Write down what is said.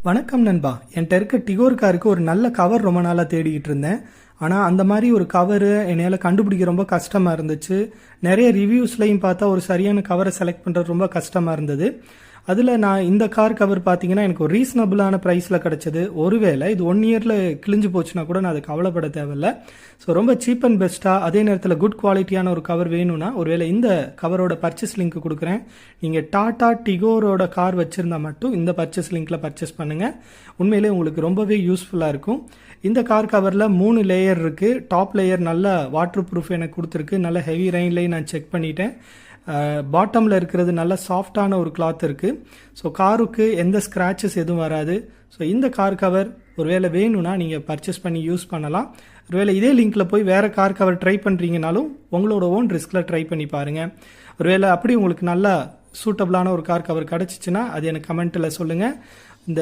வணக்கம் நண்பா. என்கிட்ட இருக்க டிகோர் காருக்கு ஒரு நல்ல கவர் ரொம்ப நாளாக தேடிக்கிட்டு இருந்தேன். ஆனால் அந்த மாதிரி ஒரு கவரு என்னால் கண்டுபிடிக்க ரொம்ப கஷ்டமாக இருந்துச்சு. நிறைய ரிவ்யூஸ்லையும் பார்த்தா ஒரு சரியான கவரை செலக்ட் பண்ணுறது ரொம்ப கஷ்டமாக இருந்தது. அதில் நான் இந்த கார் கவர் பார்த்தீங்கன்னா எனக்கு ஒரு ரீசனபிளான ப்ரைஸில் கிடச்சிது. ஒருவேளை இது 1 இயரில் கிழிஞ்சு போச்சுன்னா கூட நான் அது கவலைப்பட தேவையில்லை. ஸோ ரொம்ப சீப் அண்ட் பெஸ்ட்டாக அதே நேரத்தில் குட் குவாலிட்டியான ஒரு கவர் வேணும்னா ஒருவேளை இந்த கவரோட பர்ச்சேஸ் லிங்க் கொடுக்குறேன். நீங்கள் டாடா டிகோரோட கார் வச்சுருந்தா மட்டும் இந்த பர்ச்சேஸ் லிங்க்கில் பர்ச்சேஸ் பண்ணுங்கள். உண்மையிலே உங்களுக்கு ரொம்பவே யூஸ்ஃபுல்லாக இருக்கும். இந்த கார் கவரில் 3 லேயர் இருக்குது. டாப் லேயர் நல்ல வாட்டர் ப்ரூஃப் எனக்கு கொடுத்துருக்கு. நல்ல ஹெவி ரெயின்லையும் நான் செக் பண்ணிட்டேன். பாட்டமில் இருக்கிறது நல்ல சாஃப்டான ஒரு கிளாத் இருக்குது. ஸோ காருக்கு எந்த ஸ்க்ராச்சஸ் எதுவும் வராது. ஸோ இந்த கார் கவர் ஒருவேளை வேணும்னா நீங்கள் பர்ச்சேஸ் பண்ணி யூஸ் பண்ணலாம். ஒருவேளை இதே லிங்க்கில் போய் வேறு கார் கவர் ட்ரை பண்ணுறீங்கனாலும் உங்களோட ஓன் ரிஸ்கில் ட்ரை பண்ணி பாருங்கள். ஒருவேளை அப்படி உங்களுக்கு நல்லா சூட்டபிளான ஒரு கார் கவர் கிடச்சிச்சின்னா அது எனக்கு கமெண்ட்டில் சொல்லுங்கள்.